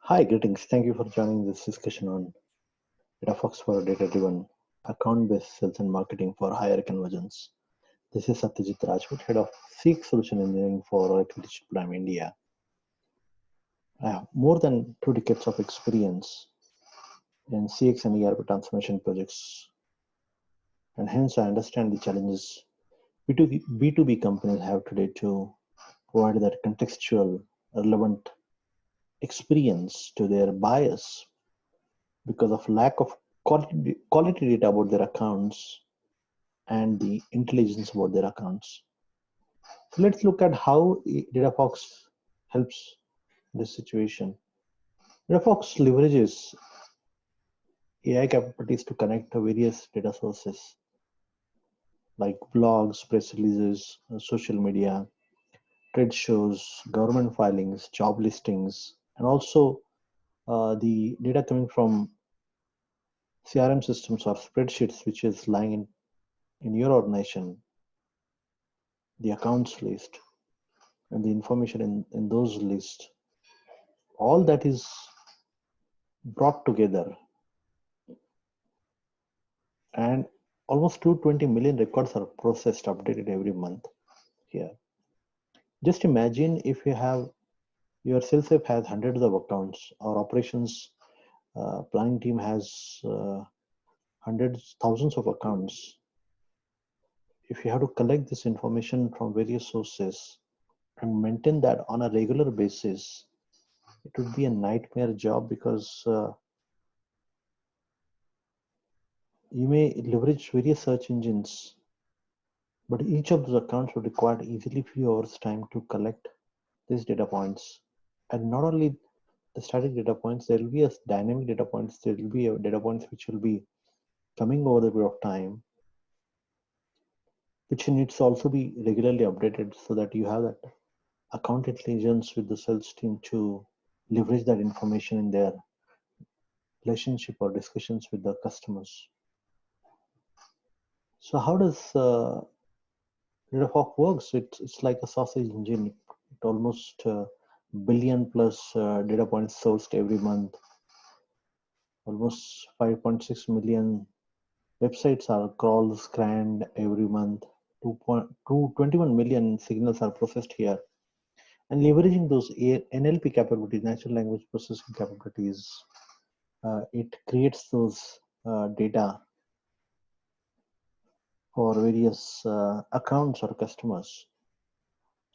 Hi, greetings. Thank you for joining this discussion on Datafox for data-driven account-based sales and marketing for higher convergence. This is Satyajit Rajput, Head of Seek Solution Engineering for Eloqua Prime India. I have more than 2 decades of experience in CX and ERP transformation projects, and hence I understand the challenges B2B companies have today to provide that contextual, relevant experience to their buyers because of lack of quality data about their accounts and the intelligence about their accounts. So let's look at how Datafox helps this situation. Datafox leverages AI capabilities to connect to various data sources like blogs, press releases, social media, trade shows, government filings, job listings, and also the data coming from CRM systems or spreadsheets, which is lying in your organization, the accounts list, and the information in those lists. All that is brought together, and almost 220 million records are processed, updated every month here. Just imagine if you have your sales rep has hundreds of accounts, or operations planning team has hundreds, thousands of accounts. If you have to collect this information from various sources and maintain that on a regular basis, it would be a nightmare job because you may leverage various search engines, but each of those accounts would require easily few hours time to collect these data points. And not only the static data points, there will be a dynamic data points, there will be a data points which will be coming over the period of time, which needs to also be regularly updated so that you have that account intelligence with the sales team to leverage that information in their relationship or discussions with the customers. So how does Datafox works? It's like a sausage engine. It almost billion plus data points sourced every month. Almost 5.6 million websites are crawled, scanned every month. 21 million signals are processed here. And leveraging those NLP capabilities, natural language processing capabilities, it creates those data for various accounts or customers,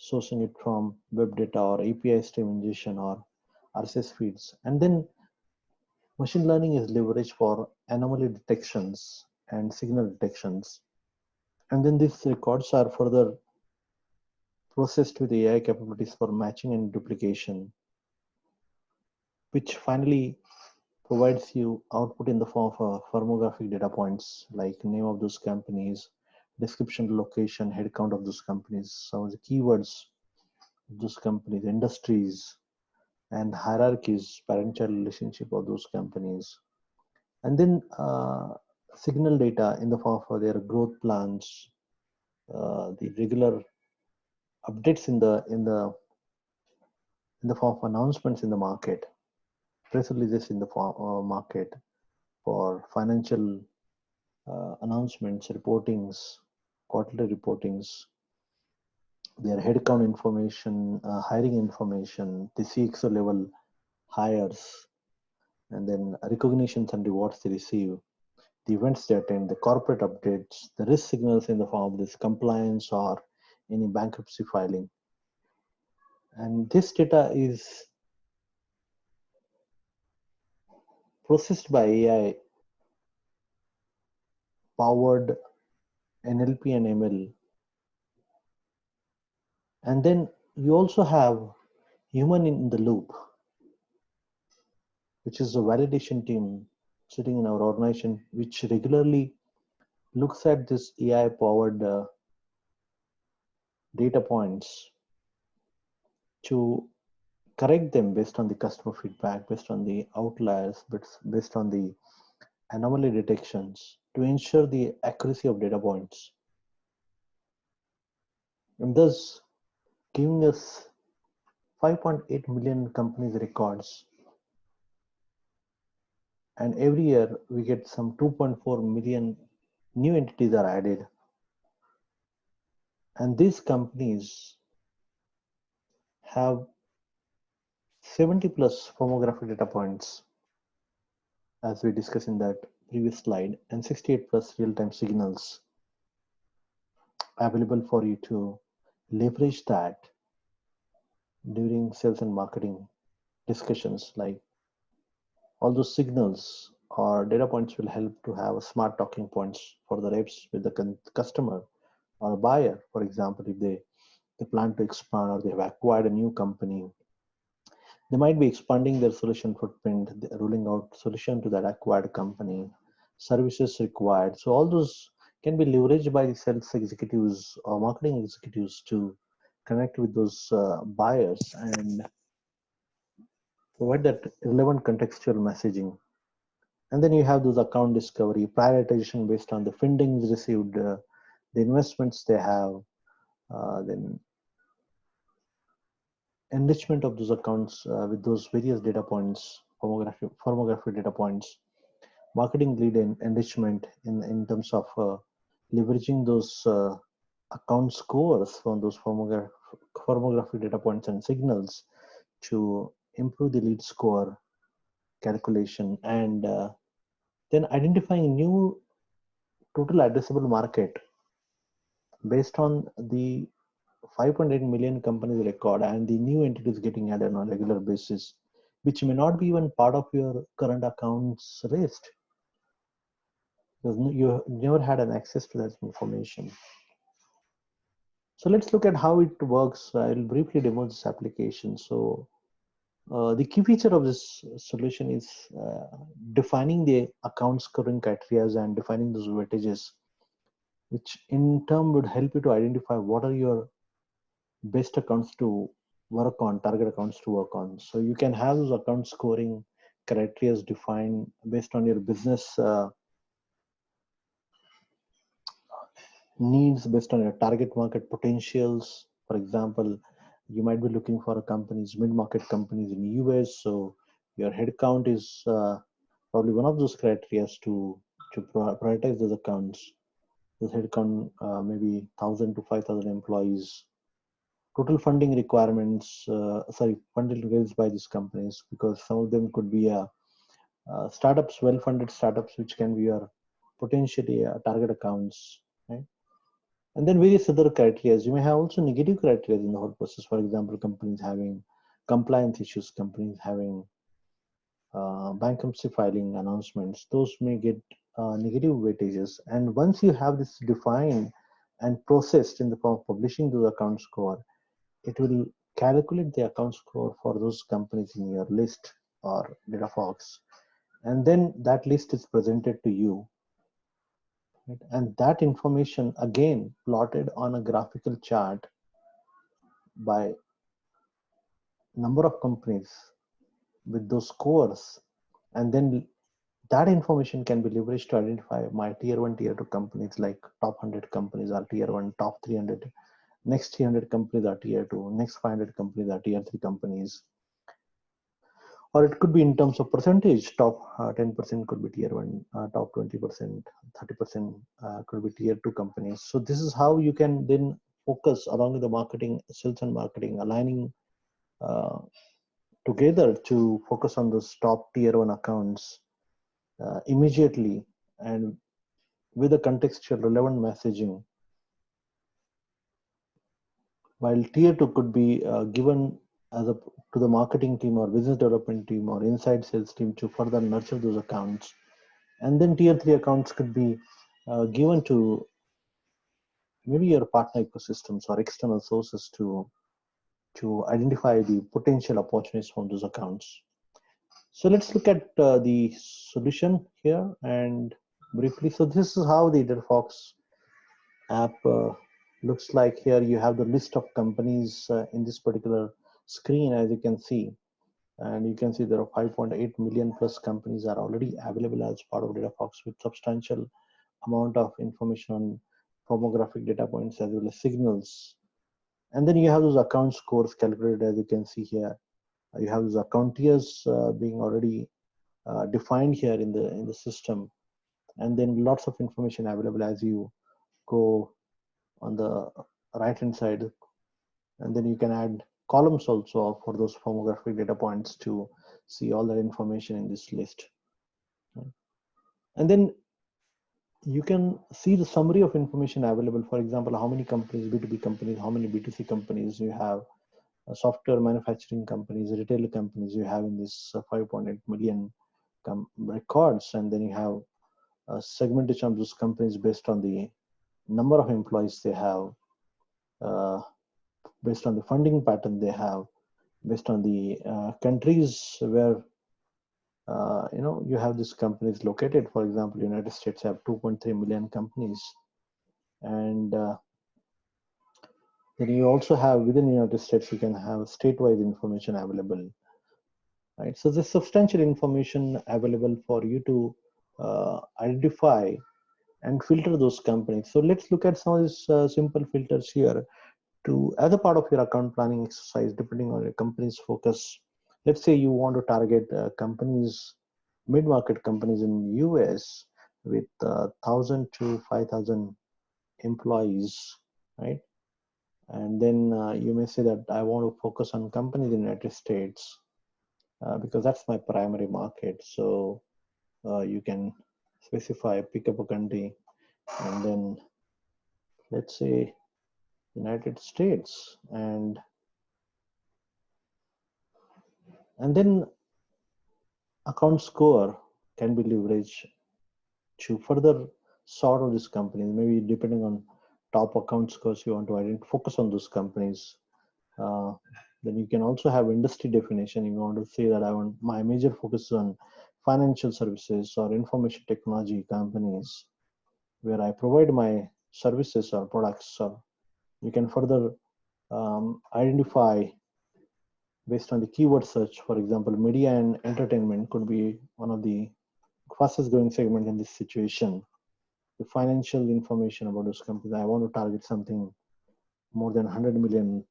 sourcing it from web data or API stream ingestion or RSS feeds. And then machine learning is leveraged for anomaly detections and signal detections. And then these records are further processed with AI capabilities for matching and duplication, which finally provides you output in the form of firmographic data points like name of those companies, description, location, headcount of those companies, some of the keywords of those companies, industries, and hierarchies, parent-child relationship of those companies. And then signal data in the form of their growth plans, the regular updates in the form of announcements in the market, press releases in the form market for financial announcements, reportings, quarterly reportings, their headcount information, hiring information, the CXO level hires, and then recognitions and rewards they receive, the events they attend, the corporate updates, the risk signals in the form of this compliance or any bankruptcy filing. And this data is processed by AI powered NLP and ML. And then you also have human in the loop, which is a validation team sitting in our organization, which regularly looks at this AI powered data points to correct them based on the customer feedback, based on the outliers, but based on the anomaly detections to ensure the accuracy of data points, and thus giving us 5.8 million companies records and every year we get some 2.4 million new entities are added, and these companies have 70 plus firmographic data points, as we discussed in that previous slide, and 68 plus real-time signals available for you to leverage that during sales and marketing discussions. Like all those signals or data points will help to have smart talking points for the reps with the customer or buyer. For example, if they plan to expand or they have acquired a new company, they might be expanding their solution footprint, rolling out solution to that acquired company, services required. So all those can be leveraged by the sales executives or marketing executives to connect with those buyers and provide that relevant contextual messaging. And then you have those account discovery, prioritization based on the fundings received, the investments they have, then enrichment of those accounts with those various data points, firmographic data points, marketing lead enrichment in terms of leveraging those account scores from those firmographic data points and signals to improve the lead score calculation, and then identifying new total addressable market based on the 5.8 million companies record and the new entities getting added on a regular basis, which may not be even part of your current accounts list because you never had an access to that information. So let's look at how it works. I'll briefly demo this application. So the key feature of this solution is defining the account scoring criteria and defining those weightages, which in turn would help you to identify what are your best accounts to work on, target accounts to work on. So you can have those account scoring criteria defined based on your business needs, based on your target market potentials. For example, you might be looking for companies, mid-market companies in the US. So your headcount is probably one of those criteria to prioritize those accounts. This headcount maybe 1,000 to 5,000 employees. Total funding requirements, funding raised by these companies, because some of them could be startups, well-funded startups, which can be your potentially target accounts, right? And then various other criteria. You may have also negative criteria in the whole process. For example, companies having compliance issues, companies having bankruptcy filing announcements. Those may get negative weightages. And once you have this defined and processed in the form of publishing those account score, it will calculate the account score for those companies in your list or Datafox. And then that list is presented to you. Right? And that information again plotted on a graphical chart by number of companies with those scores. And then that information can be leveraged to identify my tier 1, tier 2 companies, like top 100 companies are tier 1, top 300, next 300 companies are tier 2, next 500 companies are tier 3 companies. Or it could be in terms of percentage, top 10% could be tier 1, top 20%, 30% could be tier 2 companies. So this is how you can then focus along with the marketing, sales and marketing, aligning together to focus on those top tier 1 accounts immediately and with a contextual relevant messaging. While tier 2 could be given to the marketing team or business development team or inside sales team to further nurture those accounts. And then tier 3 accounts could be given to maybe your partner ecosystems or external sources to identify the potential opportunities from those accounts. So let's look at the solution here and briefly. So this is how the Datafox app looks like. Here you have the list of companies in this particular screen, as you can see. And you can see there are 5.8 million plus companies are already available as part of Datafox with substantial amount of information on firmographic data points as well as signals. And then you have those account scores calculated, as you can see here. You have those account tiers being already defined here in the system, and then lots of information available as you go on the right hand side, and then you can add columns also for those firmographic data points to see all that information in this list. And then you can see the summary of information available. For example, how many companies, B2B companies, how many B2C companies you have, software manufacturing companies, retail companies you have in this 5.8 million records, and then you have a segmentation of those companies based on the number of employees they have, uh, based on the funding pattern they have, based on the countries where you have these companies located. For example, United States have 2.3 million companies, and then you also have within the United States you can have statewide information available, right? So there's substantial information available for you to identify and filter those companies. So let's look at some of these simple filters here to as a part of your account planning exercise, depending on your company's focus. Let's say you want to target companies, mid-market companies in US with 1,000 to 5,000 employees, right? And then you may say that I want to focus on companies in the United States because that's my primary market. So you can specify, pick up a country, and then let's say United States, and then account score can be leveraged to further sort of these companies. Maybe depending on top account scores you want to identify, focus on those companies. Uh, then you can also have industry definition. You want to say that I want my major focus is on financial services or information technology companies where I provide my services or products. Or you can further identify based on the keyword search. For example, media and entertainment could be one of the fastest growing segment in this situation. The financial information about those companies, I want to target something more than $100 million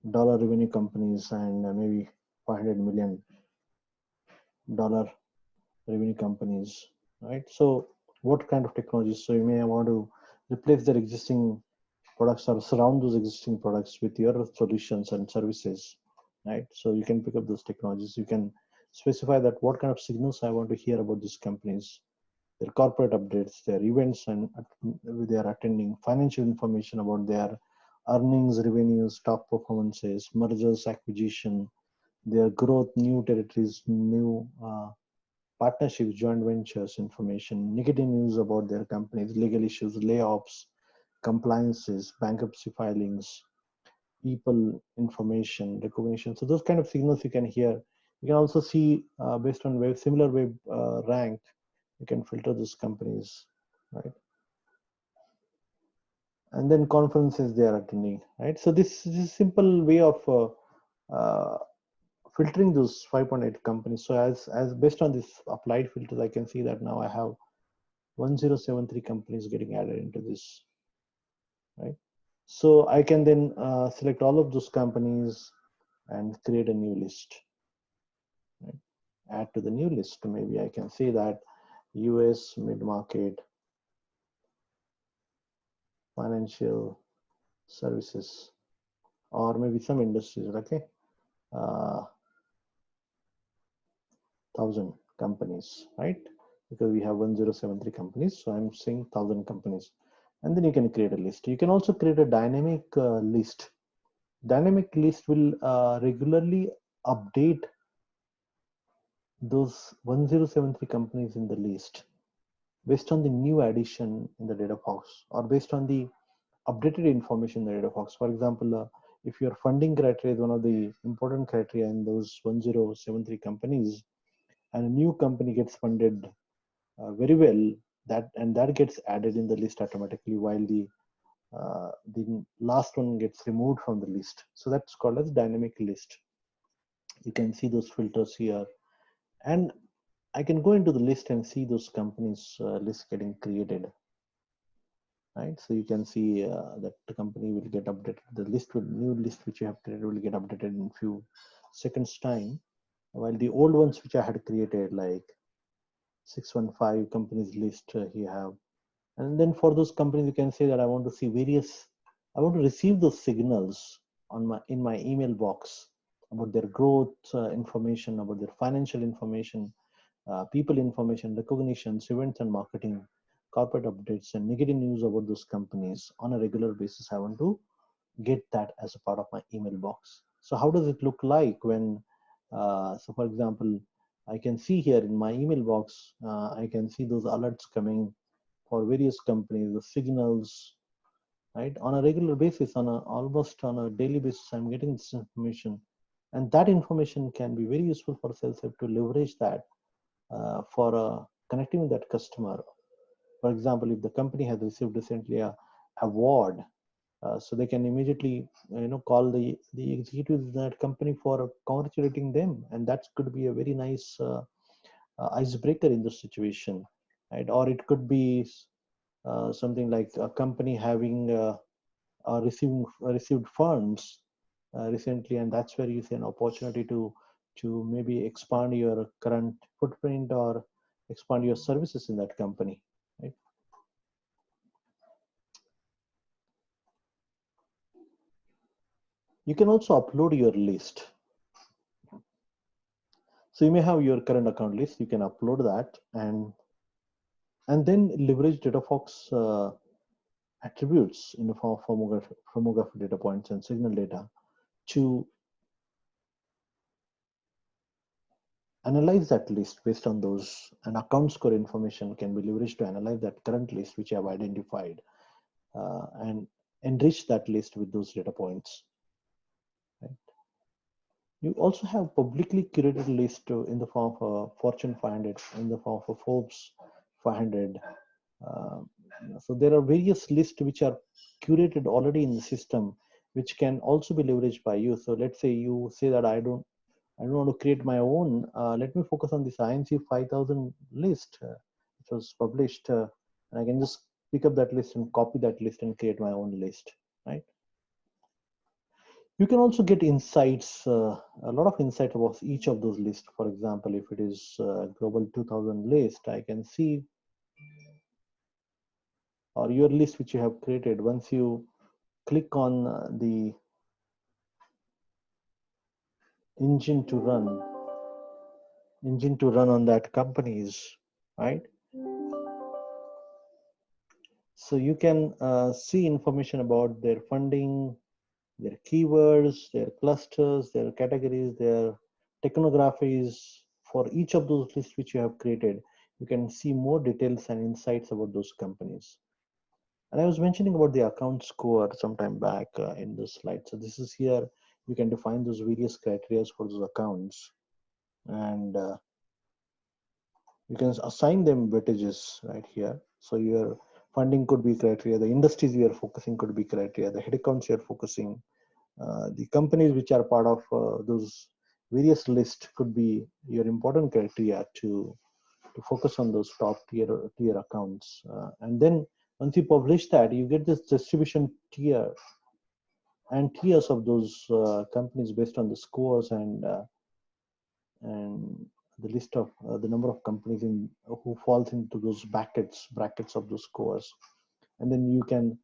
revenue companies and maybe $500 million revenue companies, right? So what kind of technologies? So you may want to replace their existing products or surround those existing products with your solutions and services, right? So you can pick up those technologies. You can specify that what kind of signals I want to hear about these companies, their corporate updates, their events, and they are attending, financial information about their earnings, revenues, stock performances, mergers, acquisition, their growth, new territories, new partnerships, joint ventures information, negative news about their companies, legal issues, layoffs, compliances, bankruptcy filings, people information, recognition. So those kind of signals you can hear. You can also see based on web, similar web rank, you can filter those companies, right? And then conferences they are attending, right? So this is a simple way of filtering those 5.8 companies. So as based on this applied filters, I can see that now I have 1073 companies getting added into this, right? So I can then select all of those companies and create a new list, right? Add to the new list. Maybe I can say that US mid-market financial services, or maybe some industries, okay? 1,000 companies, right? Because we have 1073 companies, so I'm saying 1,000 companies. And then you can create a list. You can also create a dynamic list. Dynamic list will regularly update those 1073 companies in the list based on the new addition in the Datafox or based on the updated information in the Datafox. For example, if your funding criteria is one of the important criteria in those 1073 companies, and a new company gets funded very well, that gets added in the list automatically, while the last one gets removed from the list. So that's called as dynamic list. You can see those filters here, and I can go into the list and see those companies list getting created, right? So you can see that the company will get updated. The list will new list which you have created will get updated in few seconds time. while the old ones which I had created, like 615 companies list, you have. And then for those companies, you can say that I want to see various, I want to receive those signals on in my email box about their growth information, about their financial information, people information, recognitions, events and marketing, corporate updates, and negative news about those companies on a regular basis. I want to get that as a part of my email box. So how does it look like when, so for example, I can see here in my email box, I can see those alerts coming for various companies, the signals, right? On a regular basis, almost on a daily basis, I'm getting this information. And that information can be very useful for sales rep to leverage that for connecting with that customer. For example, if the company has received recently a award, so they can immediately call the executives in that company for congratulating them, and that could be a very nice icebreaker in this situation, right? Or it could be something like a company having received funds recently, and that's where you see an opportunity to maybe expand your current footprint or expand your services in that company, right? You can also upload your list. So you may have your current account list, you can upload that, and then leverage Datafox attributes in the form of firmographic data points and signal data to analyze that list based on those, and account score information can be leveraged to analyze that current list which you have identified and enrich that list with those data points. Right? You also have publicly curated list in the form of a Fortune 500, in the form of a Forbes 500. So there are various lists which are curated already in the system, which can also be leveraged by you. So let's say you say that I don't want to create my own. Let me focus on this INC 5000 list, which was published, and I can just pick up that list and copy that list and create my own list, right? You can also get insights, a lot of insight about each of those lists. For example, if it is Global 2000 list, I can see, or your list which you have created, once you click on the engine to run on that companies, right? So you can see information about their funding, their keywords, their clusters, their categories, their technographies. For each of those lists which you have created, you can see more details and insights about those companies. And I was mentioning about the account score sometime back in this slide. So this is here, you can define those various criteria for those accounts, and you can assign them weightages right here. So your funding could be criteria, the industries you are focusing could be criteria, the headcounts you are focusing, the companies which are part of those various lists could be your important criteria to focus on those top tier accounts. And then once you publish that, you get this distribution tier and tiers of those companies based on the scores and the list of the number of companies in who falls into those brackets of those scores. And then you can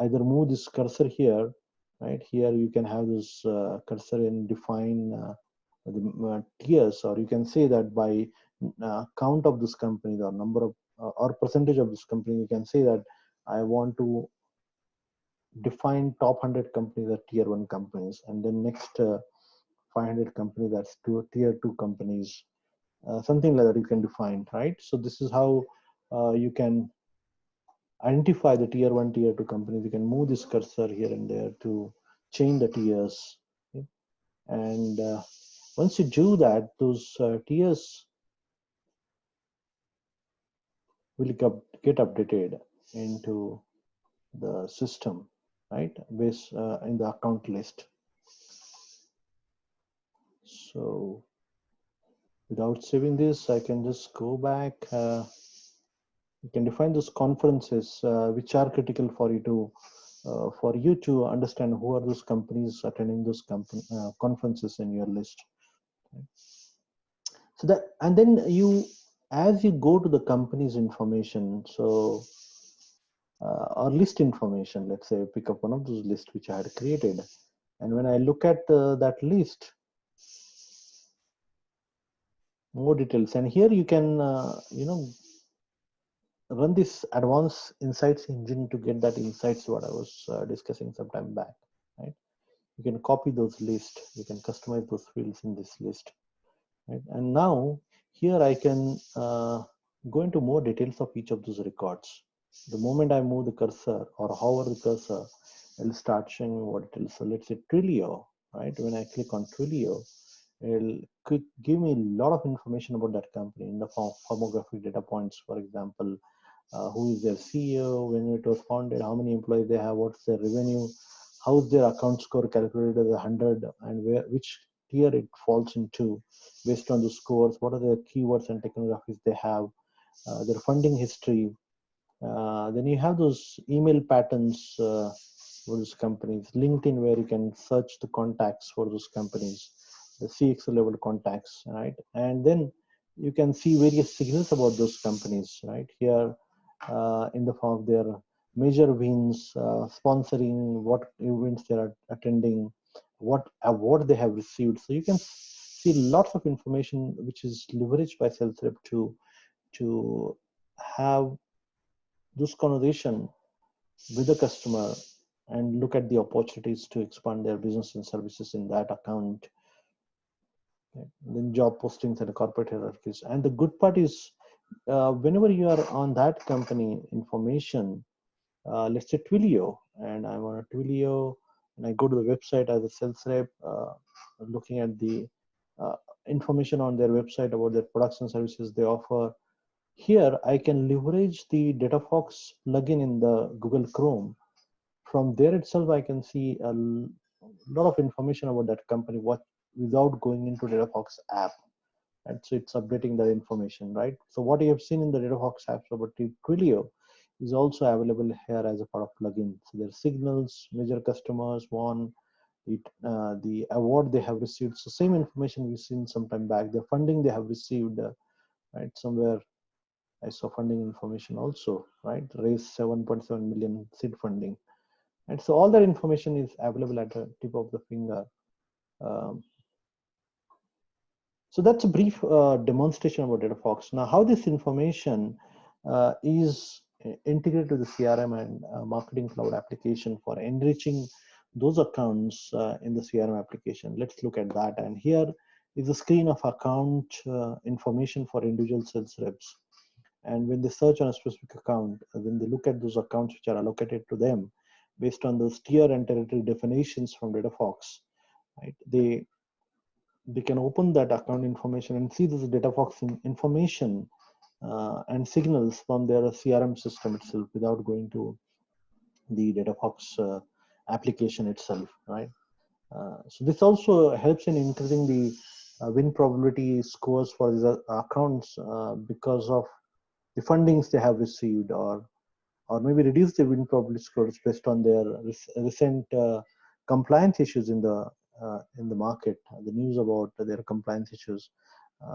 either move this cursor here, right here. You can have this cursor and define the tiers, or you can say that by count of this company, or number of or percentage of this company. You can say that I want to define top 100 companies as tier 1 companies, and then next 500 companies that's tier 2 companies, something like that you can define, right? So this is how you can identify the tier 1, tier 2 companies. You can move this cursor here and there to change the tiers. Okay? And once you do that, those tiers will get updated into the system, right? Based in the account list. So without saving this, I can just go back. You can define those conferences which are critical for you to understand who are those companies attending those conferences in your list. Right? So that, and then you, as you go to the company's information, so or list information, let's say pick up one of those lists which I had created, and when I look at that list, more details, and here you can run this advanced insights engine to get that insights what I was discussing some time back, right? You can copy those lists, you can customize those fields in this list, right? And now here I can go into more details of each of those records. The moment I move the cursor or hover the cursor, it'll start showing me what it is. So let's say Twilio, right? When I click on Twilio, it'll give me a lot of information about that company in the form of firmographic data points. For example, who is their CEO, when it was founded, how many employees they have, what's their revenue, how's their account score calculated as 100, and which tier it falls into based on the scores, what are the keywords and technographies they have, their funding history. Then you have those email patterns for those companies, LinkedIn, where you can search the contacts for those companies, the CXO level contacts, right? And then you can see various signals about those companies, right? Here in the form of their major wins, sponsoring, what events they are attending, what award they have received. So you can see lots of information which is leveraged by sales rep to have this conversation with the customer and look at the opportunities to expand their business and services in that account. Okay. Then job postings and corporate hierarchies. And the good part is whenever you are on that company information, let's say Twilio, and I'm on a Twilio, and I go to the website as a sales rep, looking at the uh, information on their website about their products and services they offer. Here, I can leverage the Datafox plugin in the Google Chrome. From there itself, I can see a lot of information about that company without going into Datafox app. And so it's updating the information, right? So what you have seen in the Datafox apps about Twilio is also available here as a part of plugin. So there's signals, major customers, the award they have received. So same information we've seen some time back. The funding they have received, right? Somewhere I saw funding information also, right? Raised 7.7 million seed funding. And so all that information is available at the tip of the finger. Um, So that's a brief demonstration about Datafox. Now, how this information is integrated to the CRM and Marketing Cloud application for enriching those accounts in the CRM application. Let's look at that. And here is a screen of account information for individual sales reps. And when they search on a specific account, when they look at those accounts which are allocated to them based on those tier and territory definitions from Datafox, right? They can open that account information and see this Datafox information and signals from their CRM system itself without going to the Datafox application itself, right? So this also helps in increasing the win probability scores for these accounts because of the fundings they have received, or maybe reduce the win probability scores based on their recent compliance issues in the market, the news about their compliance issues,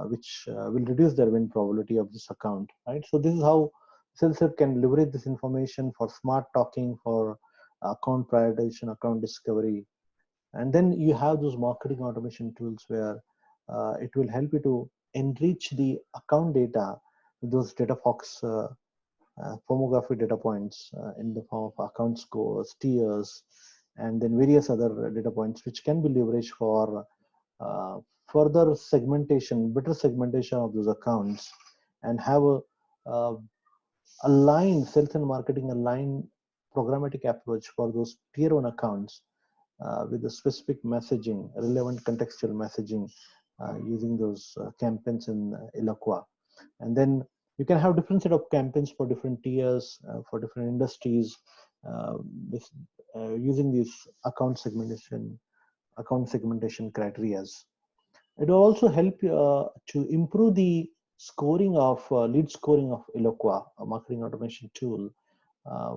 which will reduce their win probability of this account, right? So this is how sales rep can leverage this information for smart talking, for account prioritization, account discovery, and then you have those marketing automation tools where it will help you to enrich the account data with those Datafox firmographic data points in the form of account scores, tiers, and then various other data points which can be leveraged for uh, further segmentation, better segmentation of those accounts, and have uh, aligned sales and marketing aligned programmatic approach for those tier one accounts with the specific messaging, relevant contextual messaging using those campaigns in Eloqua. And then you can have different set of campaigns for different tiers, for different industries, uh, with, using these account segmentation criteria. It will also help to improve the scoring of lead scoring of Eloqua, a marketing automation tool,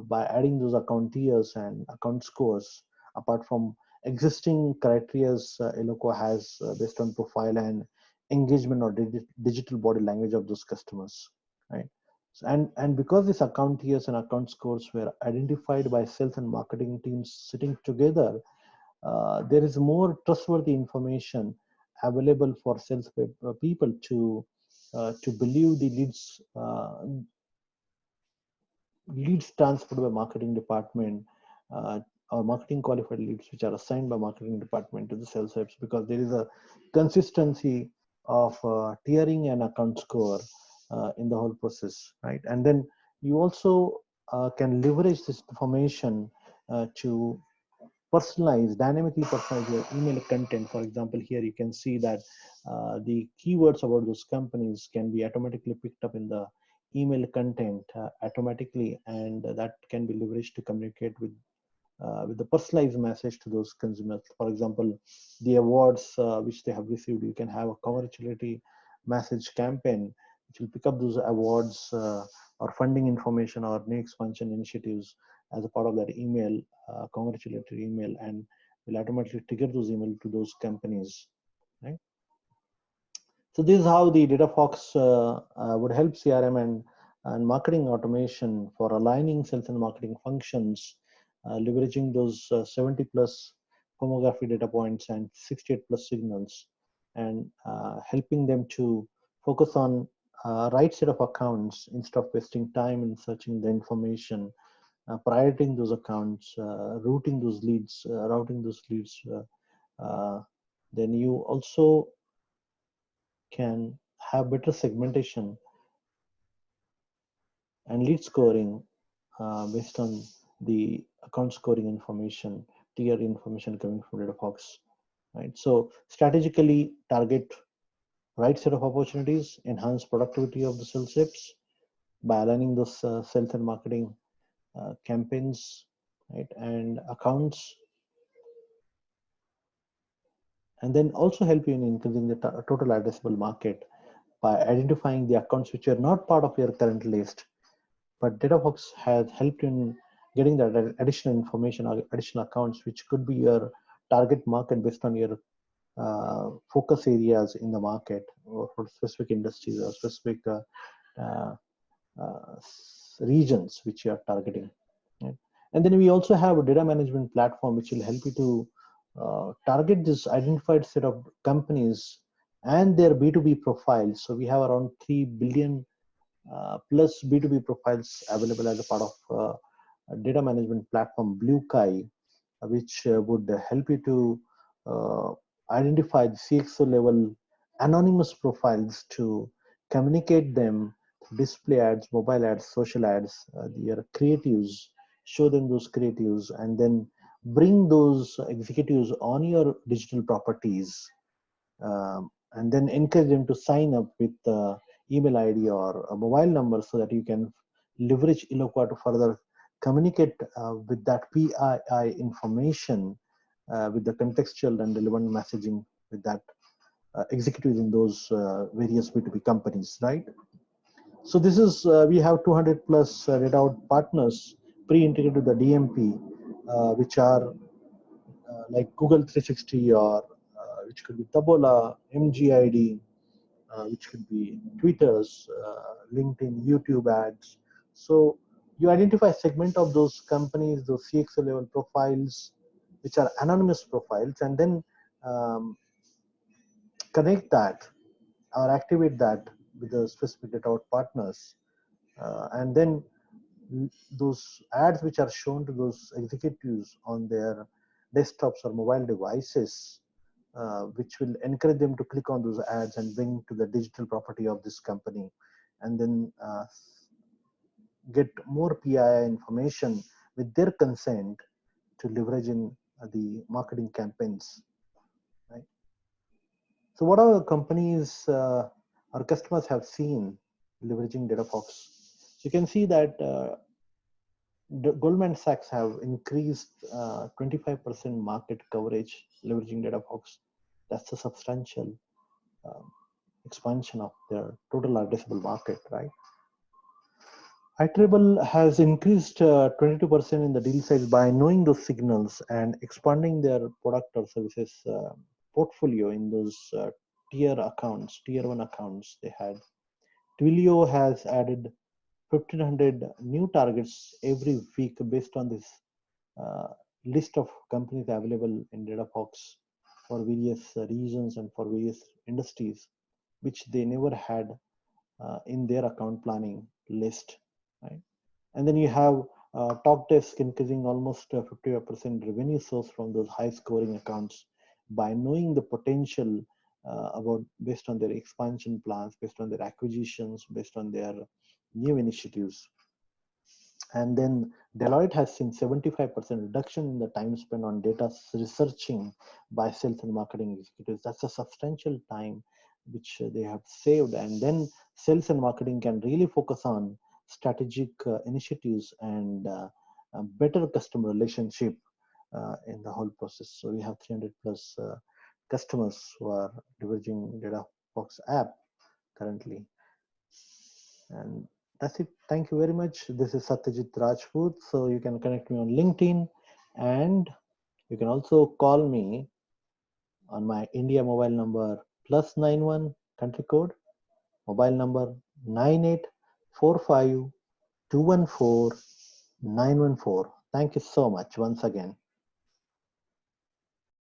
by adding those account tiers and account scores apart from existing criteria Eloqua has based on profile and engagement or digital body language of those customers, right? So, and because these account tiers and account scores were identified by sales and marketing teams sitting together, there is more trustworthy information available for sales people to believe the leads transferred by marketing department, uh, or marketing qualified leads which are assigned by marketing department to the sales reps, because there is a consistency of tiering and account score in the whole process, right? And then you also can leverage this information to dynamically personalize your email content. For example, here you can see that the keywords about those companies can be automatically picked up in the email content automatically, and that can be leveraged to communicate with the personalized message to those consumers. For example, the awards which they have received, you can have a congratulatory message campaign which will pick up those awards or funding information or new expansion initiatives as a part of that email, congratulatory email, and will automatically trigger those emails to those companies, right? So this is how the Datafox would help CRM and marketing automation for aligning sales and marketing functions, leveraging those 70 plus homography data points and 68 plus signals, and helping them to focus on right set of accounts instead of wasting time in searching the information, prioritizing those accounts, routing those leads. Then you also can have better segmentation and lead scoring based on the account scoring information, tier information coming from Datafox, right? So strategically target right set of opportunities, enhance productivity of the sales reps by aligning those sales and marketing campaigns, right, and accounts, and then also help you in increasing the total addressable market by identifying the accounts which are not part of your current list. But Datafox has helped in getting that additional information or additional accounts, which could be your target market based on your focus areas in the market, or for specific industries or specific uh, uh, regions which you are targeting. Right? And then we also have a data management platform which will help you to target this identified set of companies and their B2B profiles. So we have around 3 billion plus B2B profiles available as a part of a data management platform, Blue Kai, which would help you to identify the CXO level anonymous profiles to communicate them, display ads, mobile ads, social ads, their creatives, show them those creatives, and then bring those executives on your digital properties, and then encourage them to sign up with email ID or a mobile number so that you can leverage Eloqua to further communicate with that PII information with the contextual and relevant messaging with that executives in those various B2B companies, right? So this is, we have 200 plus data out partners pre-integrated to the DMP, which are like Google 360 or which could be Tabola, MGID, which could be Twitter's, LinkedIn, YouTube ads. So you identify a segment of those companies, those CXO level profiles, which are anonymous profiles, and then connect that or activate that with the specific data out partners. And then those ads which are shown to those executives on their desktops or mobile devices, which will encourage them to click on those ads and bring to the digital property of this company, and then get more PII information with their consent to leverage in the marketing campaigns, right? So what are the companies our customers have seen leveraging Datafox? So you can see that Goldman Sachs have increased 25% market coverage leveraging Datafox. That's a substantial expansion of their total addressable market, right? iTribble has increased 22% in the deal size by knowing those signals and expanding their product or services portfolio in those tier accounts, tier 1 accounts they had. Twilio has added 1,500 new targets every week based on this uh, list of companies available in Datafox for various regions and for various industries, which they never had in their account planning list, right? And then you have Talkdesk increasing almost 50% revenue source from those high scoring accounts by knowing the potential about based on their expansion plans, based on their acquisitions, based on their new initiatives. And then Deloitte has seen 75% reduction in the time spent on data researching by sales and marketing executives. That's a substantial time which they have saved. And then sales and marketing can really focus on strategic initiatives and better customer relationship in the whole process. So we have 300 plus customers who are leveraging Datafox app currently. And that's it. Thank you very much. This is Satyajit Rajput. So you can connect me on LinkedIn, and you can also call me on my India mobile number +91 country code, mobile number 9845 214 914. Thank you so much once again.